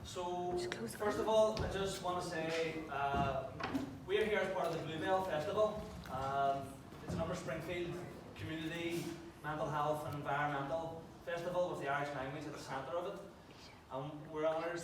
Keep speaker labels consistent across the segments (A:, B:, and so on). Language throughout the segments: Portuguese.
A: So, first of all, I just want to say we are here as part of the Bluebell Festival. It's an Upper Springfield community mental health and environmental festival with the Irish language at the centre of it. And we're honoured.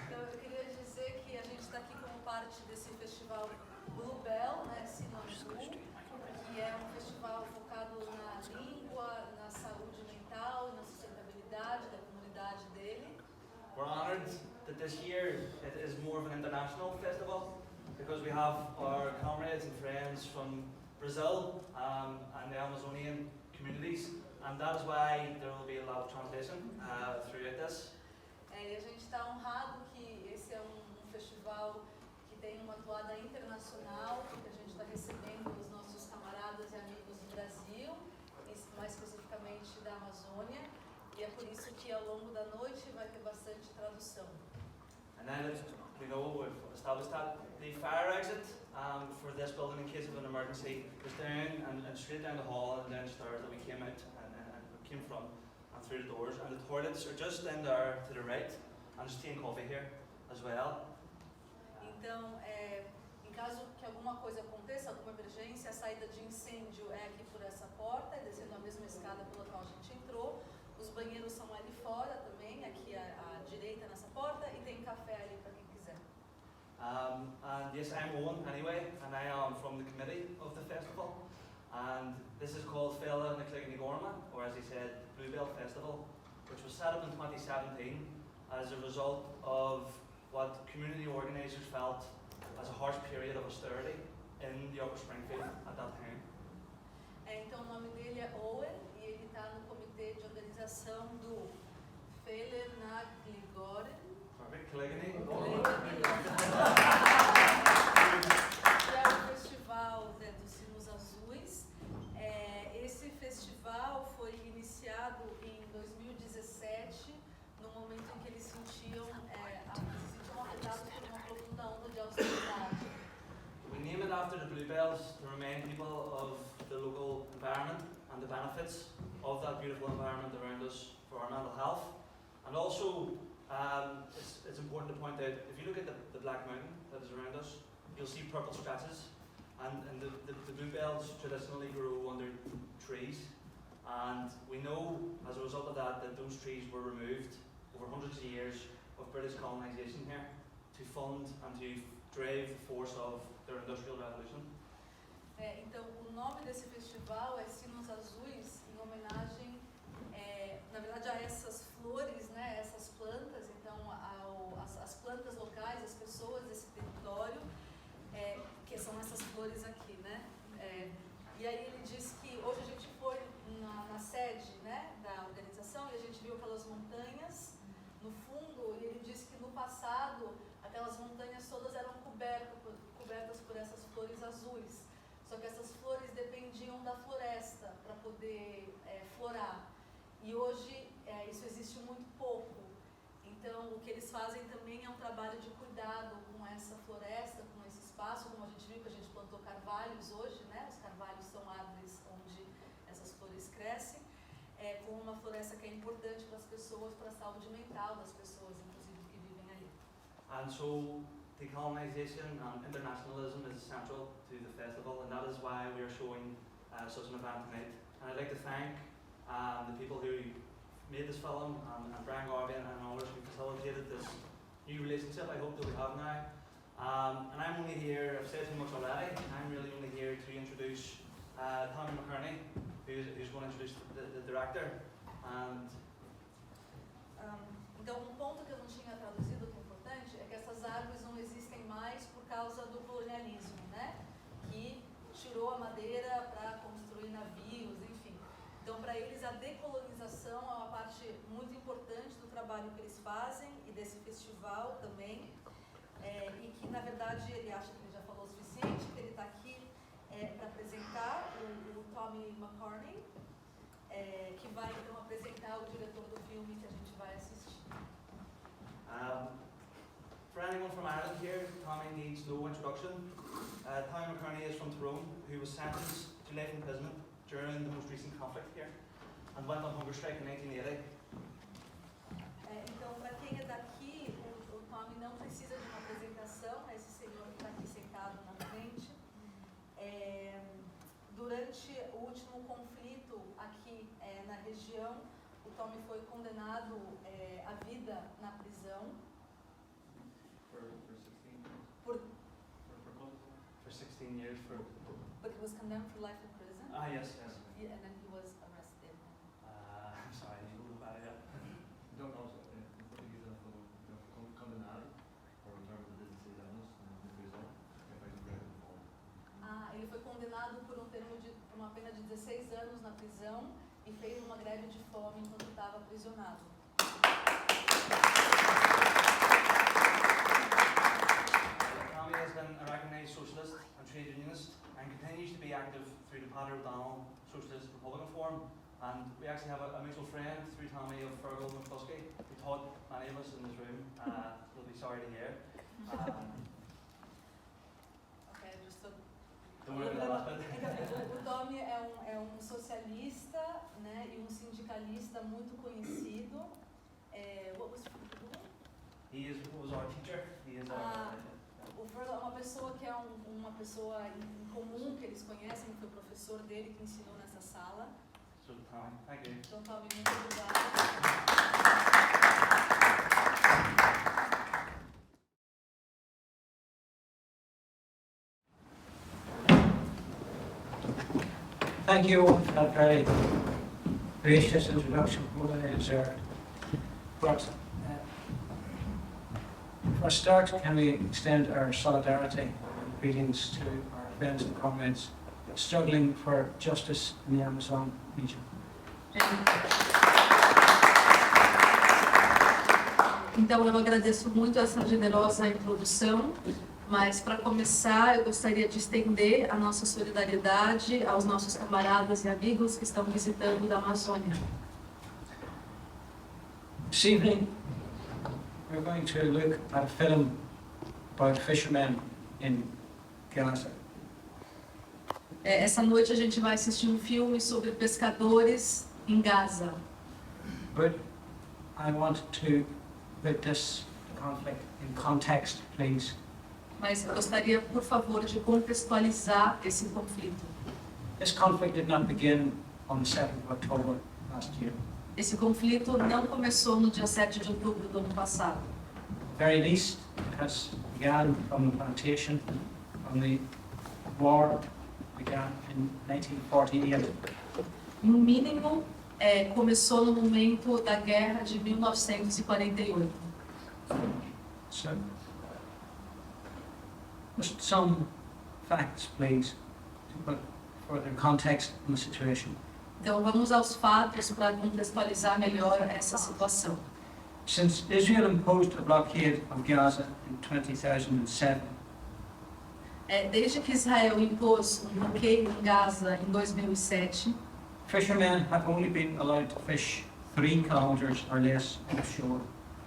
B: Então, eu queria dizer que a gente está aqui como parte desse festival Bluebell, né, Sinanju, que é um festival focado na língua, na saúde mental, na sustentabilidade da comunidade dele.
A: We're honoured that this year it is more of an international festival because we have our comrades and friends from Brazil and the Amazonian communities, and that is why there will be a lot of translation throughout this.
B: E a gente está honrado que esse é um festival que tem uma toada internacional, que a gente está recebendo os nossos camaradas e amigos do Brasil, e mais especificamente da Amazônia, e é por isso que ao longo da noite vai ter bastante tradução.
A: And then, we know we've established that the fire exit for this building in case of an emergency is down and straight down the hall and downstairs that we came out and came from and through the doors. And the toilets are just down there to the right, and there's tea and coffee here as well.
B: Então, em caso que alguma coisa aconteça, alguma emergência, a saída de incêndio é aqui por essa porta, descendo a mesma escada pela qual a gente entrou. Os banheiros são ali fora também, aqui à direita nessa porta, e tem café ali para quem quiser.
A: And yes, I'm Owen anyway, and I am from the committee of the festival. And this is called Fela na Clígí Gorma, or as he said, Bluebell Festival, which was set up in 2017 as a result of what community organisers felt as a harsh period of austerity in the Upper Springfield at that time.
B: Então o nome dele é Owen e ele está no comitê de organização do Fela na Clígí.
A: Perfect, Clígí.
B: Que é o festival dos Sinos Azuis. Esse festival foi iniciado em 2017, no momento em que eles se sentiam afetados por uma profunda onda de austeridade.
A: We name it after the Bluebells to remind people of the local environment and the benefits of that beautiful environment around us for our mental health. And also, it's important to point out, if you look at the Black Mountain that is around us, you'll see purple stretches. And the bluebells traditionally grow under trees. And we know, as a result of that, that those trees were removed over hundreds of years of British colonisation here to fund and to drive the force of their industrial revolution.
B: Então, o nome desse festival é Sinos Azuis, em homenagem, na verdade, a essas flores, né, essas plantas, então, as plantas locais, as pessoas desse território, que são essas flores aqui, né? E aí ele diz que hoje a gente foi na sede, né, da organização e a gente viu aquelas montanhas no fundo, e ele disse que no passado aquelas montanhas todas eram cobertas por essas flores azuis. Só que essas flores dependiam da floresta para poder florar. E hoje isso existe muito pouco. Então o que eles fazem também é um trabalho de cuidado com essa floresta, com esse espaço, como a gente viu que a gente plantou carvalhos hoje, né? Os carvalhos são árvores onde essas flores crescem, com uma floresta que é importante para as pessoas, para a saúde mental das pessoas, inclusive, que vivem ali.
A: And so, decolonization and internationalism is central to the festival, and that is why we are showing such an event tonight. And I'd like to thank the people who made this film, and Brian Garvey and others who facilitated this new relationship I hope that we have now. And I'm only here, I've said too much already, I'm really only here to introduce Tommy McKerney, who's going to introduce the director. And
B: então, um ponto que eu não tinha traduzido, que é importante, é que essas árvores não existem mais por causa do colonialismo, né? Que tirou a madeira para construir navios, enfim. Então, para eles, a decolonização é uma parte muito importante do trabalho que eles fazem e desse festival também. E que, na verdade, ele acha que ele já falou o suficiente, que ele está aqui para apresentar o Tommy McKerney, que vai, então, apresentar o diretor do filme que a gente vai assistir.
A: For anyone from Ireland here, Tommy needs no introduction. Tommy McKerney is from Tyrone, who was sentenced to life imprisonment during the most recent conflict here. and went on hunger strike in 1980.
B: Então, para quem é daqui, o Tommy não precisa de uma apresentação, esse senhor que está aqui sentado na frente. Durante o último conflito aqui na região, o Tommy foi condenado à vida na prisão.
A: For 16 years for...
B: But he was condemned for life in prison.
A: Ah, yes, yes.
B: Yeah, and then he was arrested.
A: I'm sorry, I didn't know about it yet.
C: Então, em português ela falou condenado por um termo de 16 anos na prisão e faz um greve de fome.
B: Ele foi condenado por uma pena de 16 anos na prisão e fez uma greve de fome enquanto estava aprisionado.
A: Tommy has been a recognised socialist and trade unionist and continues to be active through the Paddy O'Donnell Socialist Republican Forum. And we actually have a mutual friend through Tommy of Fergal McCluskey, who taught many of us in this room. We'll be sorry to hear. Don't worry about that last bit.
B: O Tommy é um socialista, né, e um sindicalista muito conhecido. What was
A: He was our teacher. He is our...
B: O Fergal é uma pessoa que é uma pessoa em comum que eles conhecem, que foi o professor dele que ensinou nessa sala.
A: So, Tommy, thank you.
B: Então, Tommy, muito obrigada.
D: Thank you all for that very gracious introduction, more than I deserved. But for a start, can we extend our solidarity and greetings to our friends and comrades struggling for justice in the Amazon region.
B: Então, eu agradeço muito essa generosa introdução, mas para começar, eu gostaria de estender a nossa solidariedade aos nossos camaradas e amigos que estão visitando da Amazônia.
D: This evening, we're going to look at a film about fishermen in Gaza.
B: Essa noite a gente vai assistir um filme sobre pescadores em Gaza.
D: But I want to put this conflict in context, please.
B: Mas eu gostaria, por favor, de contextualizar esse conflito.
D: This conflict did not begin on the 7th of October last year.
B: Esse conflito não começou no dia 7 de outubro do ano passado.
D: At the very least, it has begun from the plantation, from the war began in 1948.
B: No mínimo, começou no momento da guerra de 1948.
D: So, just some facts, please, to put further context on the situation.
B: Então, vamos aos fatos para contextualizar melhor essa situação.
D: Since Israel imposed a blockade of Gaza in 2007,
B: Desde que Israel impôs um bloqueio em Gaza em 2007,
D: fishermen have only been allowed to fish 3 kilometers or less offshore.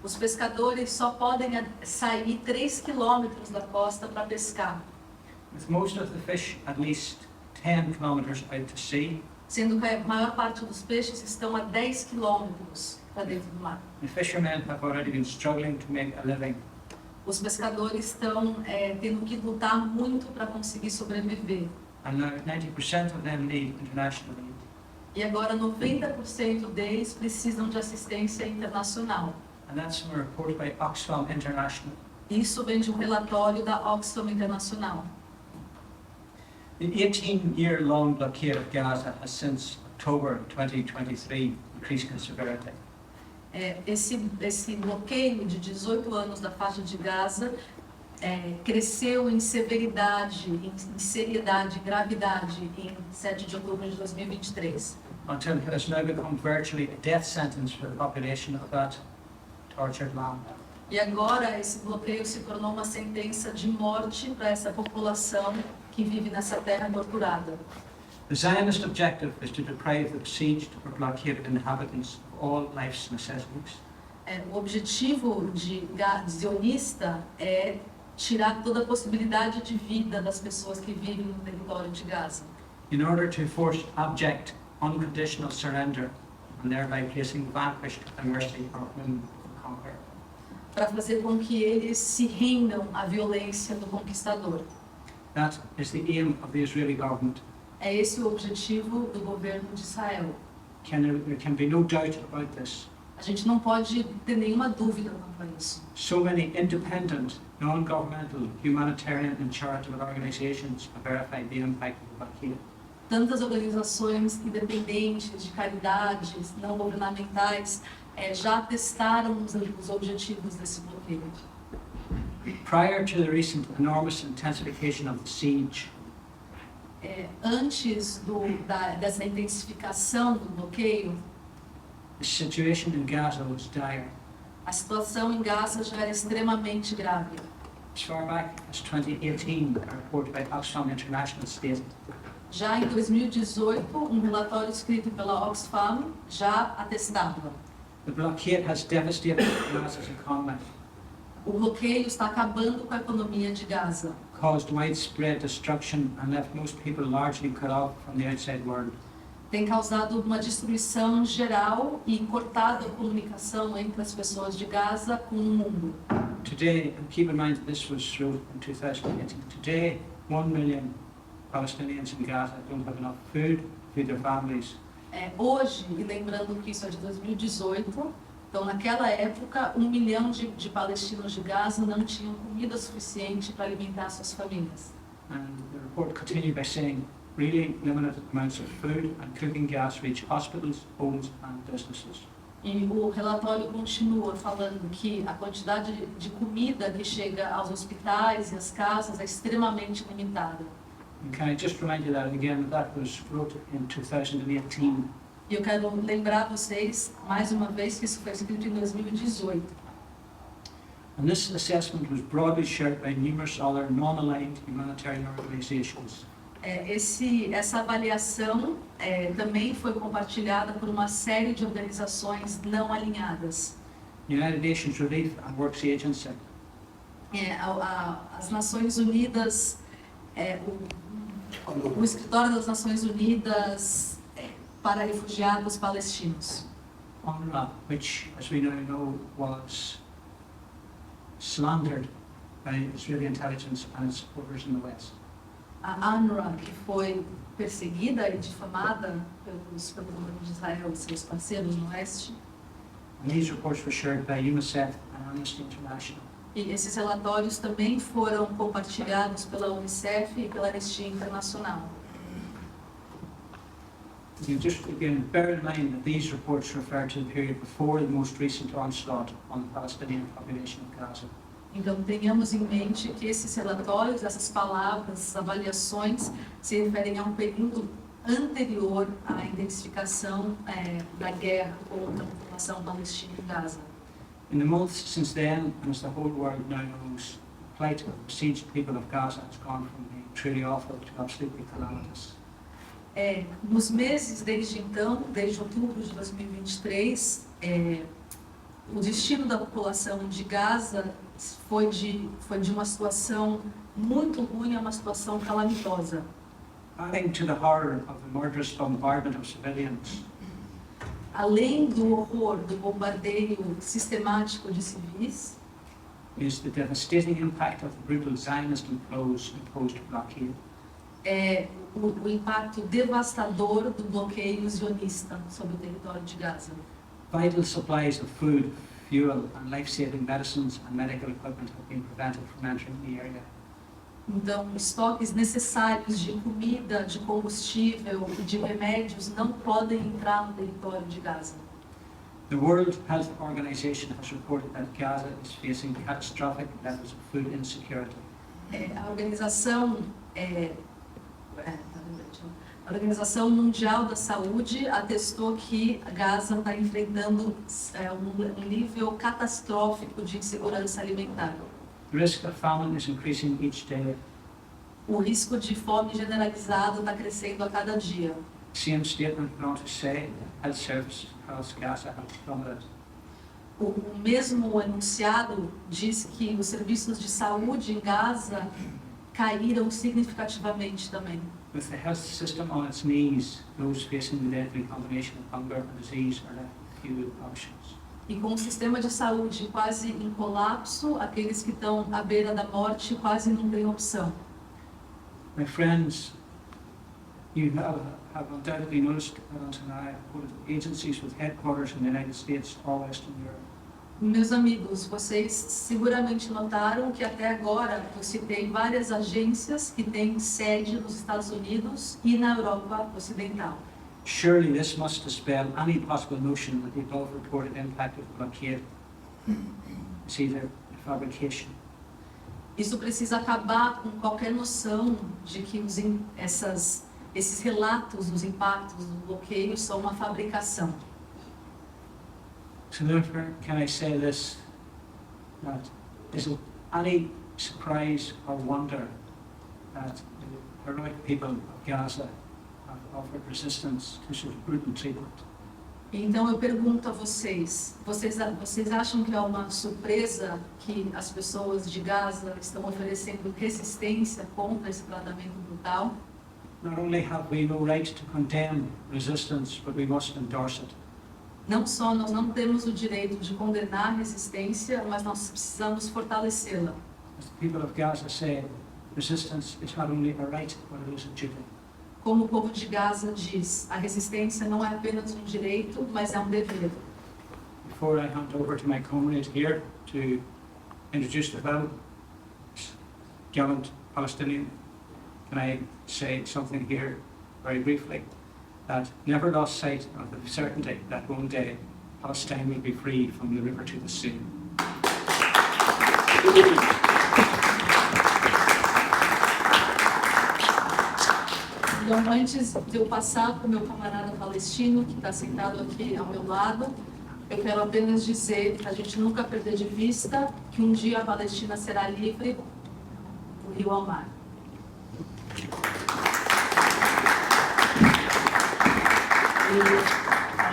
B: os pescadores só podem sair 3 quilômetros da costa para pescar,
D: With most of the fish at least 10 kilometers out to sea,
B: sendo que a maior parte dos peixes estão a 10 quilômetros para dentro do mar.
D: the fishermen have already been struggling to make a living.
B: Os pescadores estão tendo que lutar muito para conseguir sobreviver.
D: And now 90% of them need international aid.
B: E agora 90% deles precisam de assistência internacional.
D: And that's from a report by Oxfam International.
B: Isso vem de um relatório da Oxfam Internacional.
D: The 18-year-long blockade of Gaza has since October 2023 increased in severity.
B: Esse bloqueio de 18 anos da faixa de Gaza cresceu em severidade, em seriedade, gravidade em 7 de outubro de 2023.
D: Until it has now become virtually a death sentence for the population of that tortured land.
B: E agora esse bloqueio se tornou uma sentença de morte para essa população que vive nessa terra torturada.
D: The Zionist objective is to deprive the besieged or blockaded inhabitants of all life's necessities.
B: O objetivo zionista é tirar toda a possibilidade de vida das pessoas que vivem no território de Gaza.
D: In order to force abject, unconditional surrender and thereby placing vanquished at the mercy of whom to conquer.
B: para fazer com que eles se rendam à violência do conquistador.
D: That is the aim of the Israeli government.
B: É esse o objetivo do governo de Israel.
D: There can be no doubt about this.
B: A gente não pode ter nenhuma dúvida quanto a isso.
D: So many independent, non-governmental, humanitarian and charitable organizations have verified the impact of the blockade.
B: Tantas organizações independentes, de caridades, não governamentais, já testaram os objetivos desse bloqueio.
D: Prior to the recent enormous intensification of the siege,
B: Antes dessa intensificação do bloqueio,
D: the situation in Gaza was dire.
B: a situação em Gaza já era extremamente grave.
D: As far back as 2018, a report by Oxfam International stated
B: Já em 2018, um relatório escrito pela Oxfam já atestava:
D: the blockade has devastated Gaza's economy,
B: o bloqueio está acabando com a economia de Gaza,
D: caused widespread destruction, and left most people largely cut off from the outside world.
B: tem causado uma destruição geral e cortado a comunicação entre as pessoas de Gaza com o mundo.
D: Today, and keep in mind that this was wrote in 2018, today 1 million Palestinians in Gaza don't have enough food to feed their families.
B: Hoje, e lembrando que isso é de 2018, então naquela época 1 milhão de palestinos de Gaza não tinham comida suficiente para alimentar suas famílias.
D: And the report continued by saying really limited amounts of food and cooking gas reach hospitals, homes and businesses.
B: E o relatório continua falando que a quantidade de comida que chega aos hospitais e às casas é extremamente limitada.
D: And can I just remind you that again, that was wrote in 2018.
B: E eu quero lembrar vocês, mais uma vez, que isso foi escrito em 2018.
D: And this assessment was broadly shared by numerous other non-aligned humanitarian organizations.
B: Essa avaliação também foi compartilhada por uma série de organizações não alinhadas.
D: United Nations Relief and Works Agency,
B: As Nações Unidas, o Escritório das Nações Unidas para Refugiados Palestinos.
D: UNRWA, which, as we now know, was slandered by Israeli intelligence and its supporters in the West.
B: A UNRWA, que foi perseguida e difamada pelo governo de Israel e seus parceiros no Oeste.
D: And these reports were shared by UNICEF and Amnesty International.
B: E esses relatórios também foram compartilhados pela Unicef e pela Anistia Internacional.
D: You just again bear in mind that these reports refer to the period before the most recent onslaught on the Palestinian population of Gaza.
B: Então, tenhamos em mente que esses relatórios, essas palavras, essas avaliações, se referem a um período anterior à intensificação da guerra contra a população palestina em Gaza.
D: In the months since then, and as the whole world now knows, the plight of the besieged people of Gaza has gone from being truly awful to absolutely calamitous.
B: Nos meses desde então, desde outubro de 2023, o destino da população de Gaza foi de uma situação muito ruim a uma situação calamitosa.
D: Adding to the horror of the murderous bombardment of civilians,
B: Além do horror do bombardeio sistemático de civis,
D: is the devastating impact of the brutal Zionist imposed blockade.
B: O impacto devastador do bloqueio sionista sobre o território de Gaza.
D: Vital supplies of food, fuel and life-saving medicines and medical equipment have been prevented from entering the area.
B: Então, estoques necessários de comida, de combustível e de remédios não podem entrar no território de Gaza.
D: The World Health Organization has reported that Gaza is facing catastrophic levels of food insecurity.
B: A Organização Mundial da Saúde atestou que Gaza está enfrentando um nível catastrófico de insegurança alimentar.
D: The risk of famine is increasing each day.
B: O risco de fome generalizado está crescendo a cada dia.
D: Same statement went on to say health services across Gaza have plummeted.
B: O mesmo enunciado diz que os serviços de saúde em Gaza caíram significativamente também.
D: With the health system on its knees, those facing the deadly combination of hunger and disease are left with few options.
B: E com o sistema de saúde quase em colapso, aqueles que estão à beira da morte quase não têm opção.
D: My friends, you have undoubtedly noticed that until now I have quoted agencies with headquarters in the United States or Western Europe.
B: Meus amigos, vocês seguramente notaram que até agora eu citei várias agências que têm sede nos Estados Unidos e na Europa Ocidental.
D: Surely this must dispel any possible notion that the above reported impact of the blockade is either a fabrication.
B: Isso precisa acabar com qualquer noção de que esses relatos dos impactos do bloqueio são uma fabricação.
D: So therefore, can I say this, that is it any surprise or wonder that the heroic people of Gaza have offered resistance to such brutal treatment?
B: Então eu pergunto a vocês acham que é uma surpresa que as pessoas de Gaza estão oferecendo resistência contra esse tratamento brutal?
D: Not only have we no right to condemn resistance, but we must endorse it.
B: Não só nós não temos o direito de condenar a resistência, mas nós precisamos fortalecê-la.
D: As the people of Gaza say, resistance is not only a right, but it is a duty.
B: Como o povo de Gaza diz, a resistência não é apenas um direito, mas é um dever.
D: Before I hand over to my comrade here to introduce the fellow, gallant Palestinian, can I say something here very briefly? That never lost sight of the certainty that one day Palestine will be free from the river to the sea.
B: Então, antes de eu passar para o meu camarada palestino, que está sentado aqui ao meu lado, eu quero apenas dizer, a gente nunca perder de vista, que um dia a Palestina será livre do rio ao mar.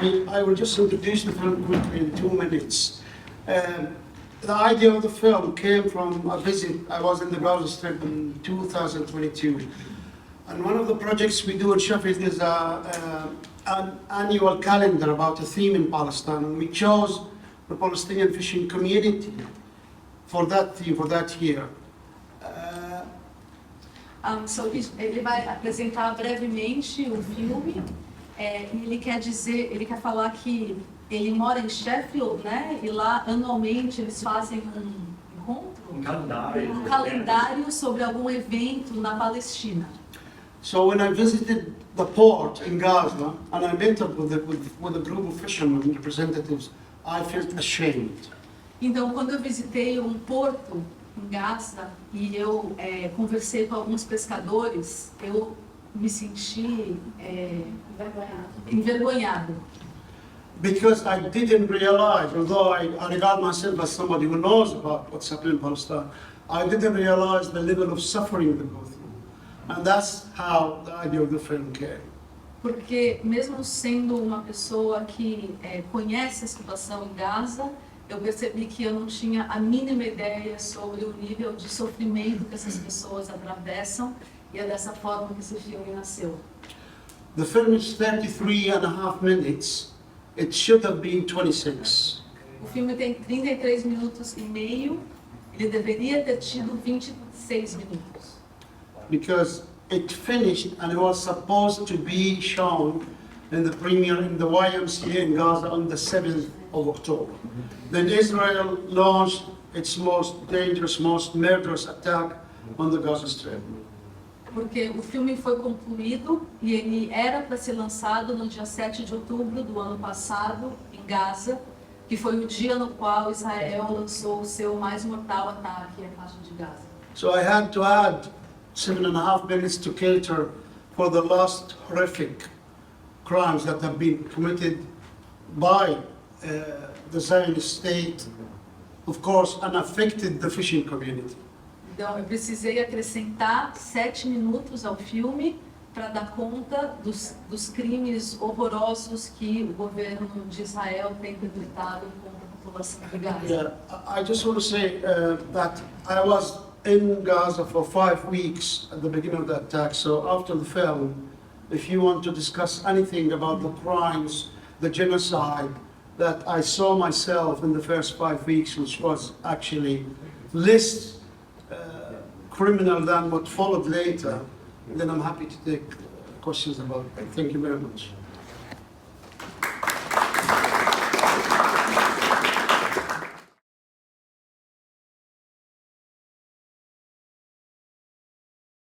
E: I will just introduce the film quickly in 2 minutes. The idea of the film came from a visit. I was in the Gaza Strip in 2022. And one of the projects we do in Sheffield is an annual calendar about a theme in Palestine. And we chose the Palestinian fishing community for that theme, for that year.
B: Ele vai apresentar brevemente o filme. E ele quer falar que ele mora em Sheffield, né? E lá anualmente eles fazem um encontro, um calendário sobre algum evento na Palestina.
E: So when I visited the port in Gaza and I met up with a group of fishermen representatives, I felt ashamed.
B: Então, quando eu visitei um porto em Gaza e eu conversei com alguns pescadores, eu me senti envergonhado.
E: Because I didn't realize, although I regard myself as somebody who knows about what's happening in Palestine, I didn't realize the level of suffering they go through. And that's how the idea of the film came.
B: Porque mesmo sendo uma pessoa que conhece a situação em Gaza, eu percebi que eu não tinha a mínima ideia sobre o nível de sofrimento que essas pessoas atravessam, e é dessa forma que esse filme nasceu.
E: The film is 33.5 minutes. It should have been 26.
B: O filme tem 33 minutos e meio, ele deveria ter tido 26 minutos.
E: Because it finished and it was supposed to be shown in the premiere in the YMCA in Gaza on the 7th of October. Then Israel launched its most dangerous, most murderous attack on the Gaza Strip.
B: Porque o filme foi concluído e ele era para ser lançado no dia 7 de outubro do ano passado, em Gaza, que foi o dia no qual Israel lançou o seu mais mortal ataque à faixa de Gaza.
E: So I had to add 7.5 minutes to cater for the last horrific crimes that have been committed by the Zionist state, of course, and affected the fishing community.
B: Então, eu precisei acrescentar 7 minutos ao filme para dar conta dos crimes horrorosos que o governo de Israel tem perpetrado contra a população de Gaza.
E: Yeah, I just want to say that I was in Gaza for 5 weeks at the beginning of the attack. So after the film, if you want to discuss anything about the crimes, the genocide that I saw myself in the first 5 weeks, which was actually less criminal than what followed later, then I'm happy to take questions about it. Thank you very much.